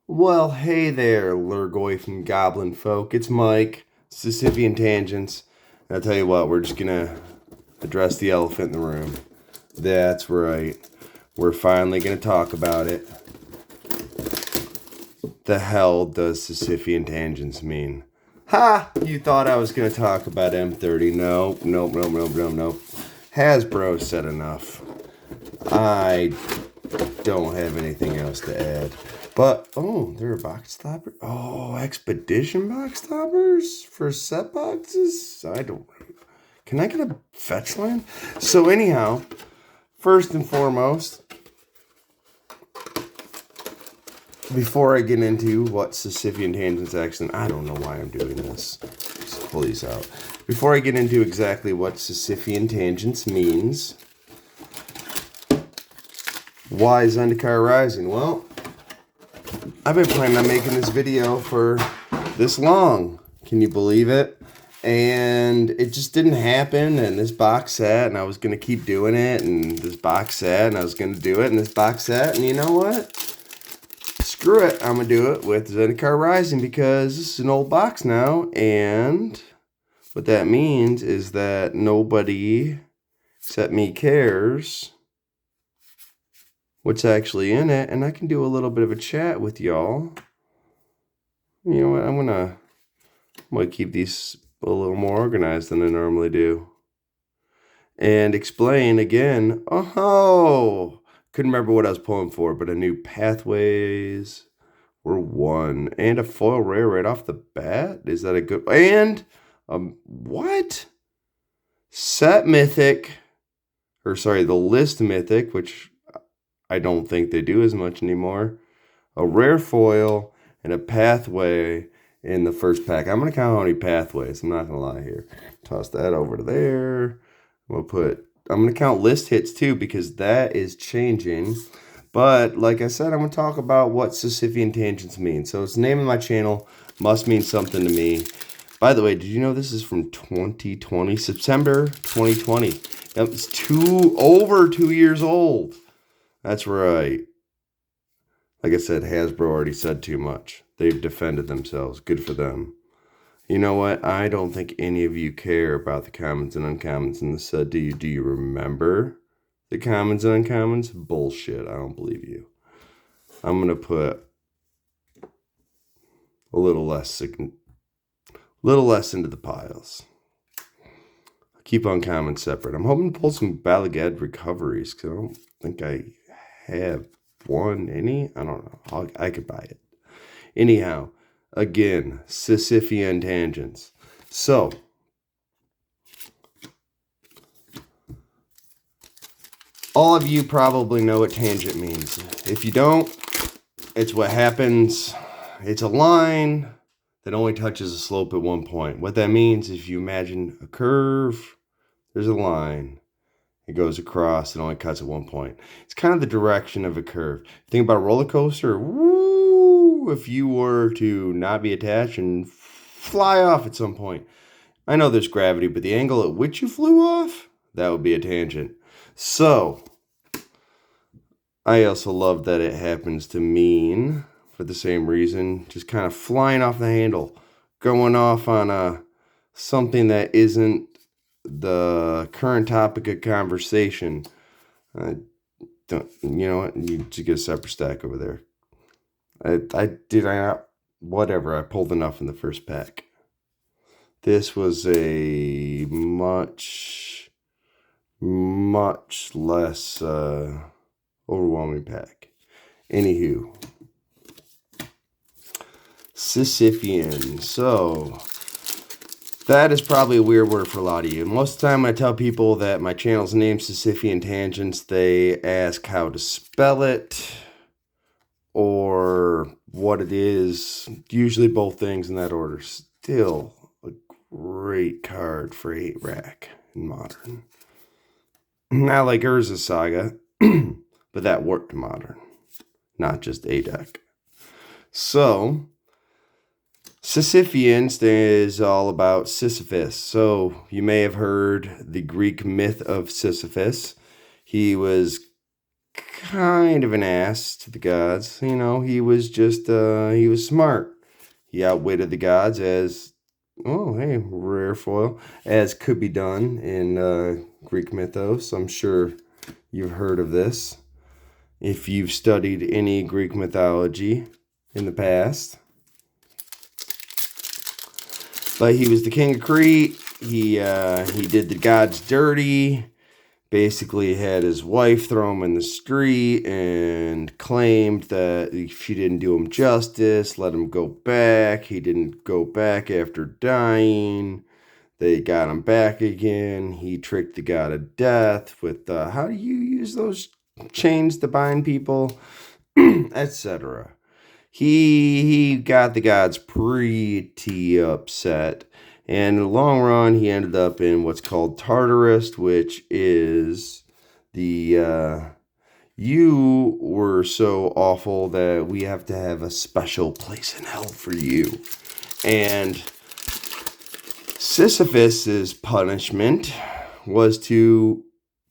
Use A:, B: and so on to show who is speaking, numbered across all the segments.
A: Well, hey there, Lurgoy from Goblin Folk. It's Mike, Sisyphean Tangents. And I'll tell you what, we're just gonna address the elephant in the room. That's right. We're finally gonna talk about it. The hell does Sisyphean Tangents mean? Ha! You thought I was gonna talk about M30. Nope. Hasbro said enough. I don't have anything else to add. But, oh, there are box toppers. Oh, expedition box toppers for set boxes? Can I get a fetch line? So anyhow, first and foremost, before I get into what Sisyphean Tangents actually, I don't know why I'm doing this. Just pull these out. Before I get into exactly what Sisyphean Tangents means, why Zendikar Rising? Well, I've been planning on making this video for this long. Can you believe it? And it just didn't happen, and this box set, and I was going to keep doing it, and this box set, and I was going to do it, and this box set, and you know what? Screw it. I'm going to do it with Zendikar Rising because this is an old box now, and what that means is that nobody except me cares what's actually in it, and I can do a little bit of a chat with y'all. You know what? I'm gonna keep these a little more organized than I normally do, and explain again. Oh, couldn't remember what I was pulling for, but I knew pathways were one, and a foil rare right off the bat. Is that a good? And what? Set mythic, or sorry, the list mythic, which I don't think they do as much anymore. A rare foil and a pathway in the first pack. I'm going to count how many pathways. I'm not going to lie here. Toss that over to there. I'm going to count list hits too because that is changing. But like I said, I'm going to talk about what Sisyphean Tangents mean. So it's the name of my channel. Must mean something to me. By the way, did you know this is from 2020? September 2020. It's over 2 years old. That's right. Like I said, Hasbro already said too much. They've defended themselves. Good for them. You know what? I don't think any of you care about the commons and uncommons in the set. Do you? Do you remember the commons and uncommons? Bullshit. I don't believe you. I'm going to put a little less into the piles. I'll keep uncommons separate. I'm hoping to pull some Balagad recoveries because I don't think I have one any. I don't know. I could buy it. Anyhow, again, Sisyphean Tangents. So, all of you probably know what tangent means. If you don't, it's what happens. It's a line that only touches a slope at one point. What that means, if you imagine a curve, there's a line. It goes across, it only cuts at one point. It's kind of the direction of a curve. Think about a roller coaster. Woo! If you were to not be attached and fly off at some point. I know there's gravity, but the angle at which you flew off, that would be a tangent. So, I also love that it happens to mean, for the same reason, just kind of flying off the handle, going off on something that isn't the current topic of conversation. You know what? You just get a separate stack over there. Whatever. I pulled enough in the first pack. This was a much less overwhelming pack. Anywho, Sisyphean. So, that is probably a weird word for a lot of you. Most of the time when I tell people that my channel's named Sisyphean Tangents, they ask how to spell it or what it is. Usually both things in that order. Still a great card for 8 rack in Modern. Not like Urza Saga, but that worked Modern, not just A deck. So, Sisyphean is all about Sisyphus. So you may have heard the Greek myth of Sisyphus. He was kind of an ass to the gods. You know, he was just, he was smart. He outwitted the gods as, oh, hey, rare foil, as could be done in Greek mythos. I'm sure you've heard of this if you've studied any Greek mythology in the past. But he was the king of Crete. He did the gods dirty. Basically had his wife throw him in the street and claimed that she didn't do him justice, let him go back. He didn't go back after dying. They got him back again. He tricked the god of death with, how do you use those chains to bind people, etc. He got the gods pretty upset. And in the long run, he ended up in what's called Tartarus, which is the, you were so awful that we have to have a special place in hell for you. And Sisyphus's punishment was to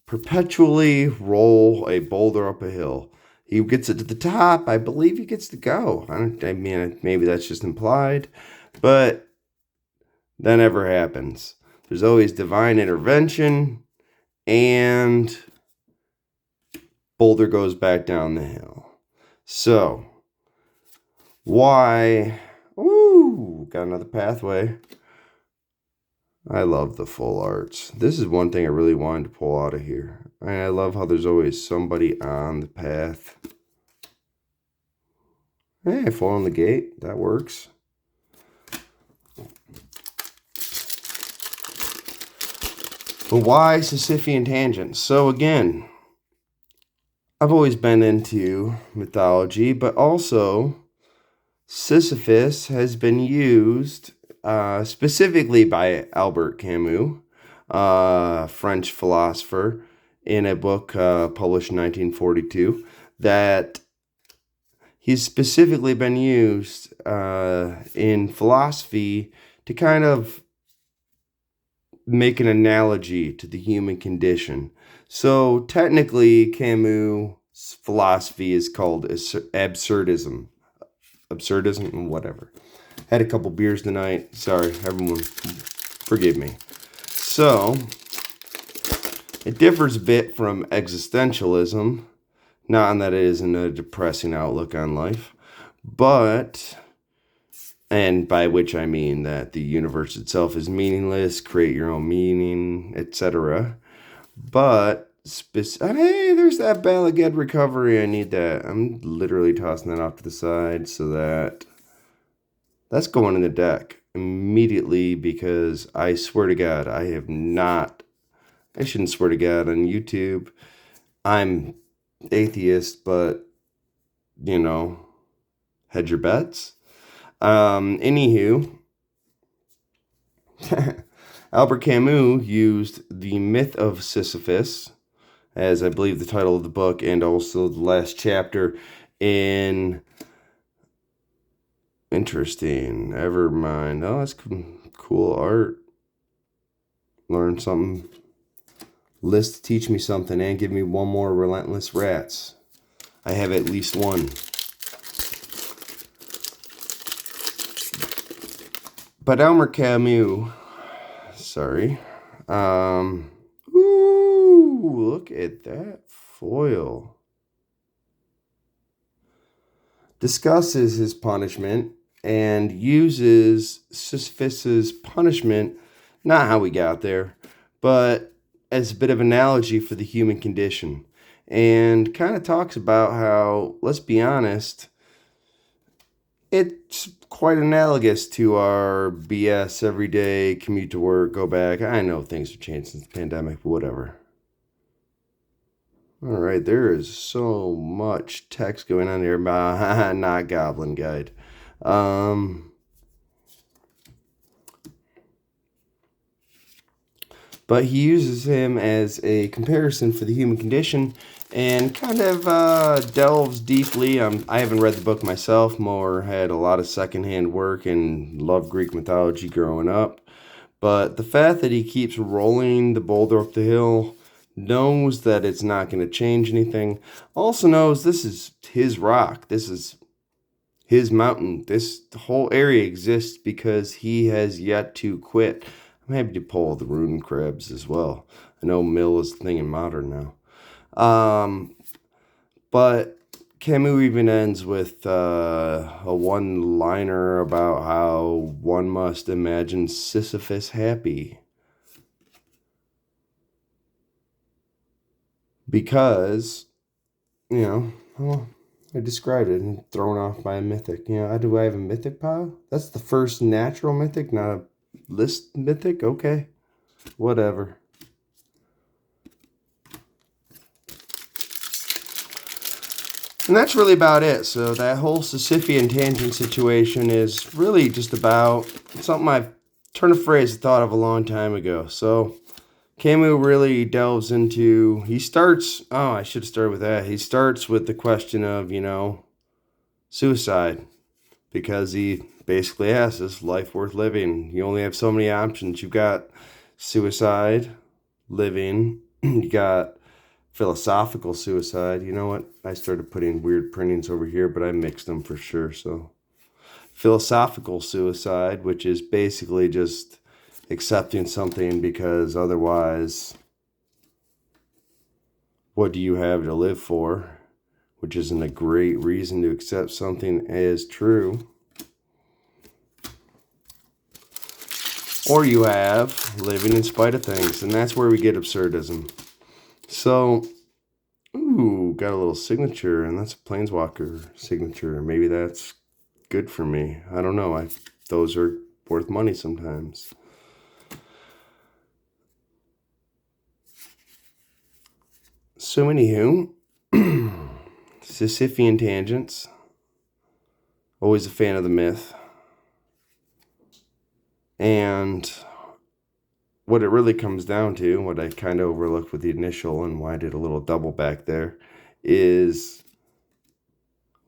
A: perpetually roll a boulder up a hill. He gets it to the top. I believe he gets to go. I mean, maybe that's just implied, but that never happens. There's always divine intervention, and boulder goes back down the hill. So, why? Ooh, got another pathway. I love the full arts. This is one thing I really wanted to pull out of here. I love how there's always somebody on the path. Hey, fall on the gate. That works. But why Sisyphean tangents? So again, I've always been into mythology, but also Sisyphus has been used specifically by Albert Camus, French philosopher, in a book published in 1942, that he's specifically been used in philosophy to kind of make an analogy to the human condition. So technically, Camus' philosophy is called absurdism. Absurdism, whatever. Had a couple beers tonight. Sorry, everyone, forgive me. So, it differs a bit from existentialism, not in that it isn't a depressing outlook on life, but, and by which I mean that the universe itself is meaningless, create your own meaning, etc. But, hey, there's that Bala Ged recovery. I need that. I'm literally tossing that off to the side so that that's going in the deck immediately, because I swear to God, I shouldn't swear to God on YouTube. I'm atheist, but, you know, hedge your bets. Anywho, Albert Camus used the myth of Sisyphus as, I believe, the title of the book, and also the last chapter in... Interesting. Never mind. Oh, that's cool art. Learn something. List teach me something and give me one more relentless rats. I have at least one. But Albert Camus, sorry. Ooh, look at that foil. Discusses his punishment and uses Sisyphus's punishment, not how we got there, but as a bit of analogy for the human condition. And kind of talks about how, let's be honest, it's quite analogous to our BS everyday commute to work, go back. I know things have changed since the pandemic, but whatever. All right, there is so much text going on here about not Goblin Guide. But he uses him as a comparison for the human condition and kind of delves deeply. I haven't read the book myself, more had a lot of secondhand work and loved Greek mythology growing up. But the fact that he keeps rolling the boulder up the hill knows that it's not going to change anything, also knows this is his rock, this is his mountain, this whole area exists because he has yet to quit. I'm happy to pull the rune crabs as well. I know mill is a thing in modern now. But Camus even ends with a one-liner about how one must imagine Sisyphus happy. Because, you know, well, I described it and thrown off by a mythic. You know, do I have a mythic pile? That's the first natural mythic, not a list mythic? Okay, whatever. And that's really about it. So that whole Sisyphean tangent situation is really just about something I've turned a phrase I thought of a long time ago. So Camus really delves into, he starts, oh, I should have started with that. He starts with the question of, you know, suicide. Because he basically asks, is life worth living? You only have so many options. You've got suicide, living, you got philosophical suicide. You know what? I started putting weird printings over here, but I mixed them for sure. So philosophical suicide, which is basically just accepting something because otherwise, what do you have to live for? Which isn't a great reason to accept something as true. Or you have living in spite of things, and that's where we get absurdism. So, ooh, got a little signature, and that's a Planeswalker signature. Maybe that's good for me. I don't know. Those are worth money sometimes. So, anywho, Sisyphean tangents. Always a fan of the myth. And what it really comes down to, what I kind of overlooked with the initial and why I did a little double back there, is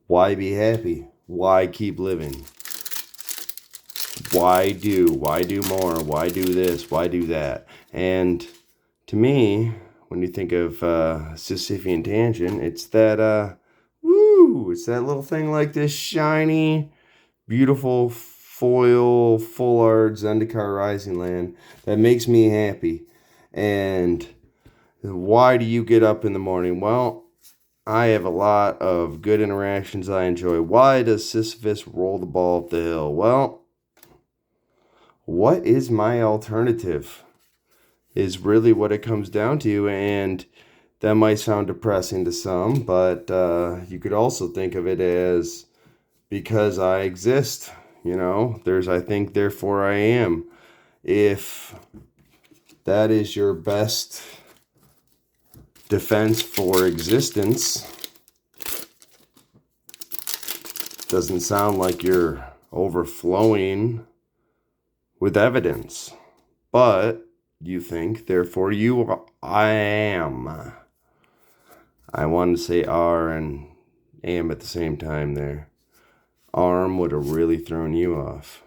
A: why be happy? Why keep living? Why do more? Why do this? Why do that? And to me, when you think of Sisyphean tangent, it's that, it's that little thing like this shiny, beautiful foil, full art Zendikar Rising land that makes me happy. And why do you get up in the morning? Well, I have a lot of good interactions I enjoy. Why does Sisyphus roll the ball up the hill? Well, what is my alternative? Is really what it comes down to. And that might sound depressing to some, but you could also think of it as because I exist. You know, there's I think, therefore I am. If that is your best defense for existence, doesn't sound like you're overflowing with evidence. But you think, therefore I am. I wanted to say are and am at the same time there. Arm would have really thrown you off.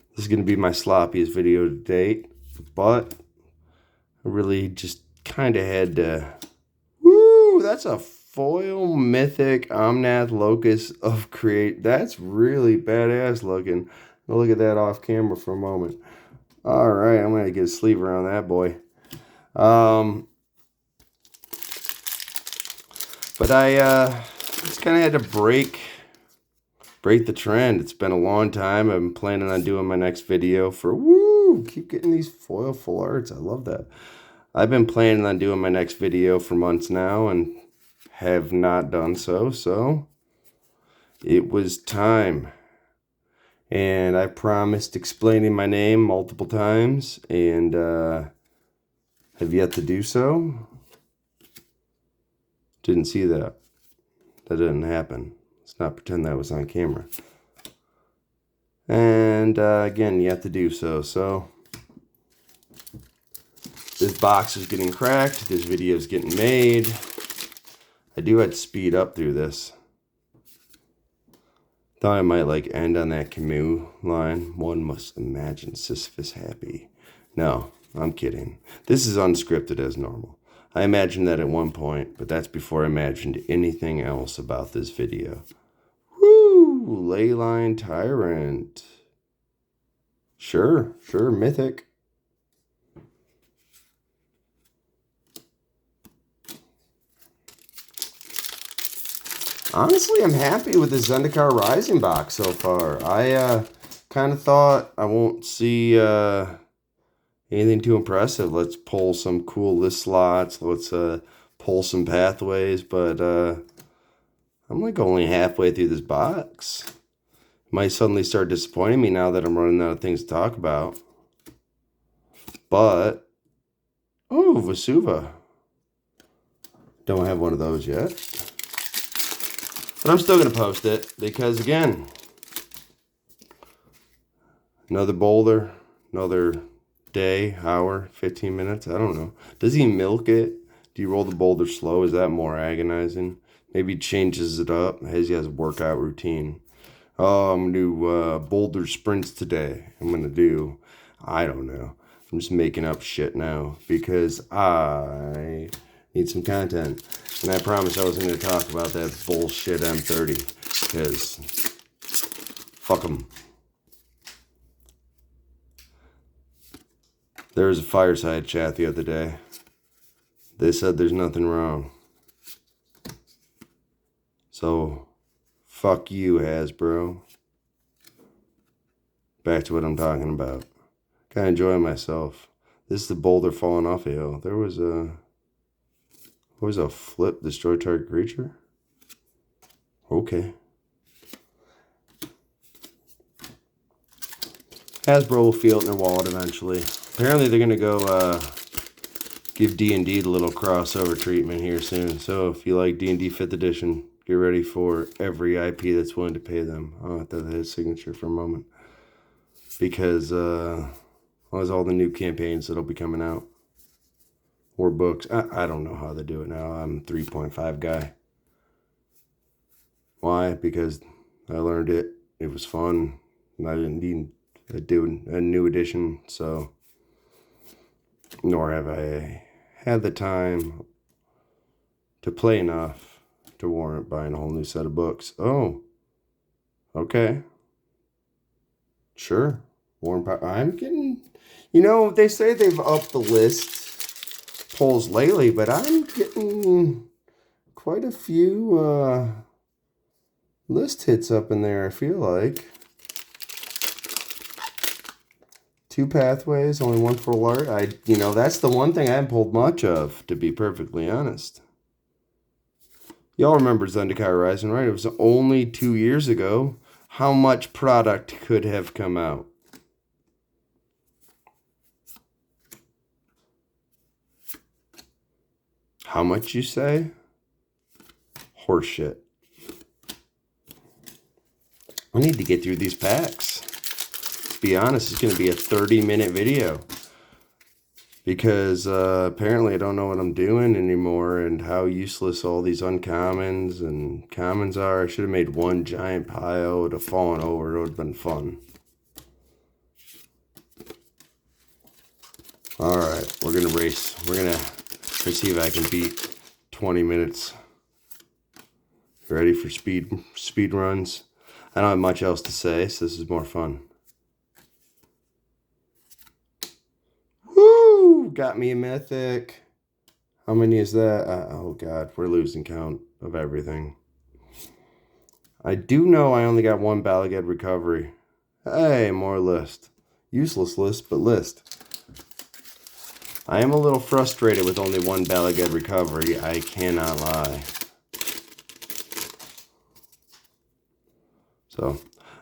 A: This is going to be my sloppiest video to date, but I really just kind of had to... Woo! That's a foil mythic Omnath Locus of Create. That's really badass looking. I'll look at that off camera for a moment. Alright, I'm going to get a sleeve around that boy. But I just kind of had to break the trend. It's been a long time. I'm planning on doing my next video for... Woo! Keep getting these foil full arts. I love that. I've been planning on doing my next video for months now and have not done so. So it was time. And I promised explaining my name multiple times and have yet to do so. Didn't see that. That didn't happen. Let's not pretend that was on camera. And again, yet to do so. So this box is getting cracked. This video is getting made. I do have to speed up through this. Thought I might like end on that Camus line. One must imagine Sisyphus happy. No, I'm kidding. This is unscripted as normal. I imagined that at one point, but that's before I imagined anything else about this video. Woo! Leyline Tyrant. Sure, mythic. Honestly, I'm happy with the Zendikar Rising box so far. I kind of thought I won't see anything too impressive. Let's pull some cool list slots. Let's pull some pathways. But I'm like only halfway through this box. Might suddenly start disappointing me now that I'm running out of things to talk about. But, oh, Vesuva. Don't have one of those yet. But I'm still going to post it because, again, another boulder, another day, hour, 15 minutes. I don't know. Does he milk it? Do you roll the boulder slow? Is that more agonizing? Maybe he changes it up. He has a workout routine. Oh, I'm going to do boulder sprints today. I'm going to do, I don't know. I'm just making up shit now because I need some content. And I promised I wasn't going to talk about that bullshit M30 because fuck them. There was a fireside chat the other day. They said there's nothing wrong. So, fuck you, Hasbro. Back to what I'm talking about. Kind of enjoying myself. This is the boulder falling off a hill. There was a... What was a flip? Destroy target creature? Okay. Hasbro will feel it in their wallet eventually. Apparently they're going to go give D&D the little crossover treatment here soon. So if you like D&D 5th edition, get ready for every IP that's willing to pay them. I'll have to have his signature for a moment. Because there's all the new campaigns that'll be coming out. Or books. I don't know how they do it now. I'm a 3.5 guy. Why? Because I learned it. It was fun. And I didn't need to do a new edition. So, nor have I had the time to play enough to warrant buying a whole new set of books. Oh. Okay. Sure. I'm getting... You know, they say they've upped the list polls lately, but I'm getting quite a few list hits up in there, I feel like. 2 pathways, only 1 full art. That's the one thing I haven't pulled much of, to be perfectly honest. Y'all remember Zendikar Rising, right? It was only 2 years ago. How much product could have come out? How much, you say? Horseshit. I need to get through these packs. To be honest, it's going to be a 30-minute video. Because apparently I don't know what I'm doing anymore and how useless all these uncommons and commons are. I should have made one giant pile. It would have fallen over. It would have been fun. Alright, we're going to race. We're going to see if I can beat 20 minutes. Ready for speed runs? I don't have much else to say, so this is more fun. Woo! Got me a mythic. How many is that? Oh god, we're losing count of everything. I do know I only got 1 Balagad recovery. Hey, more list. Useless list, but list. I am a little frustrated with only 1 Balagad recovery. I cannot lie. So,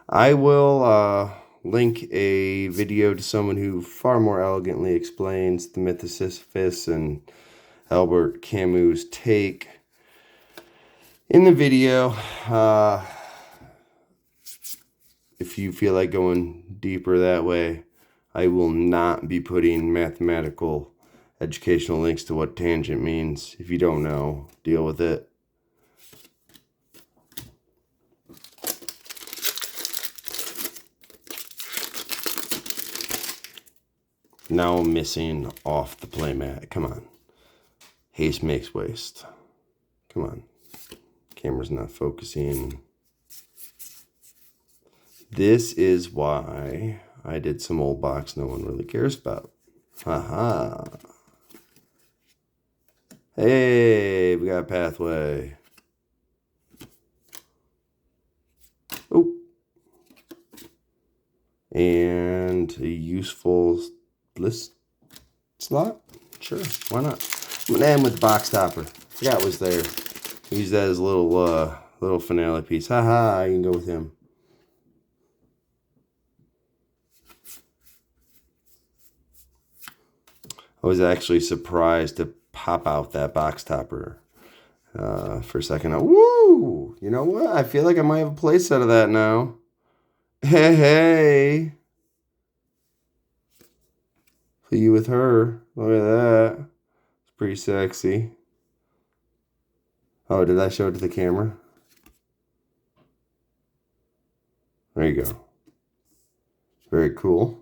A: I will link a video to someone who far more elegantly explains the myth of Sisyphus and Albert Camus' take in the video. If you feel like going deeper that way, I will not be putting mathematical educational links to what tangent means. If you don't know, deal with it. Now I'm missing off the playmat. Come on. Haste makes waste. Come on. Camera's not focusing. This is why I did some old box no one really cares about. Haha. Hey, we got a pathway. Oh. And a useful list slot? Sure, why not? I'm gonna end with the box topper. Forgot it was there. Use that as a little finale piece. Haha, I can go with him. I was actually surprised to pop out that box topper for a second. Woo! You know what? I feel like I might have a play set of that now. Hey, hey. Put you with her. Look at that. It's pretty sexy. Oh, did I show it to the camera? There you go. Very cool.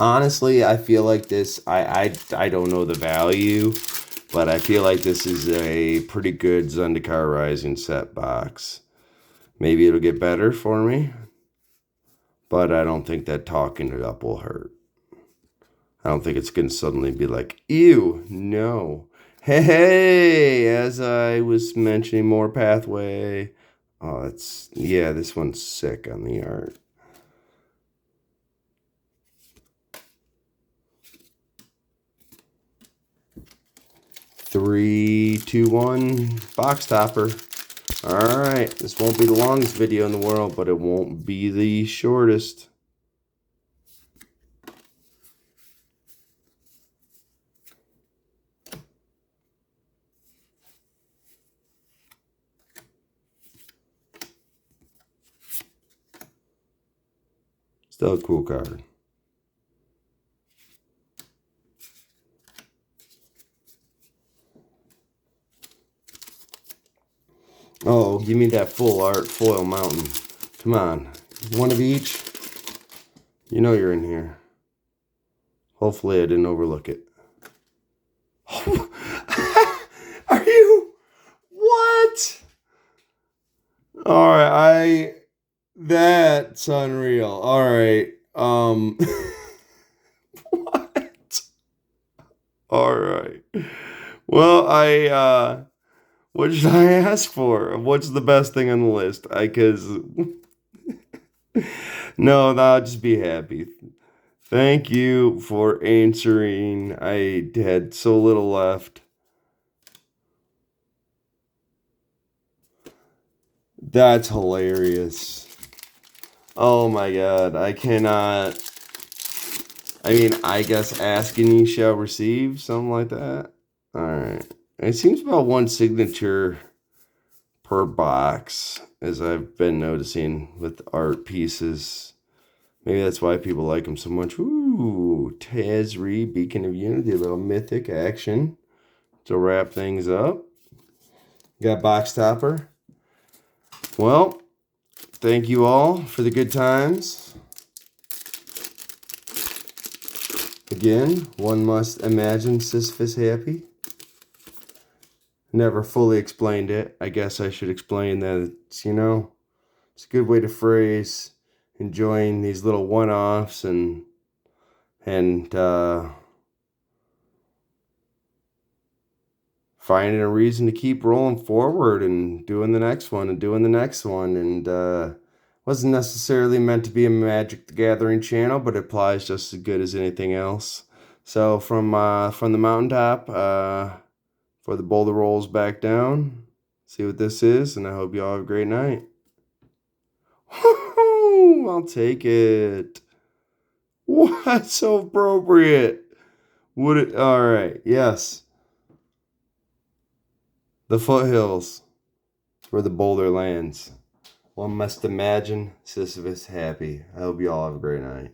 A: Honestly, I feel like this, I don't know the value, but I feel like this is a pretty good Zendikar Rising Set Box. Maybe it'll get better for me, but I don't think that talking it up will hurt. I don't think it's going to suddenly be like, ew, no. Hey, as I was mentioning, more pathway. Oh, yeah, this one's sick on the art. Three, two, one, box topper. All right, this won't be the longest video in the world, but it won't be the shortest. Still a cool card. Oh, give me that full art foil mountain. Come on. One of each. You know you're in here. Hopefully I didn't overlook it. Are you? What? Alright, that's unreal. Alright. What? Alright. Well, what should I ask for? What's the best thing on the list? No, I'll just be happy. Thank you for answering. I had so little left. That's hilarious. Oh my god, I cannot. I mean, I guess asking you shall receive, something like that. Alright. It seems about one signature per box, as I've been noticing with art pieces. Maybe that's why people like them so much. Ooh, Tazri, Beacon of Unity, a little mythic action to wrap things up. Got box topper. Well, thank you all for the good times. Again, one must imagine Sisyphus happy. Never fully explained it. I guess I should explain that it's, it's a good way to phrase enjoying these little one-offs and finding a reason to keep rolling forward and doing the next one and doing the next one. And wasn't necessarily meant to be a Magic the Gathering channel, but it applies just as good as anything else. So from the mountaintop, for the boulder rolls back down, see what this is, and I hope you all have a great night. Woo-hoo, I'll take it. What? So appropriate. Would it? All right. Yes. The foothills where the boulder lands. One must imagine Sisyphus happy. I hope you all have a great night.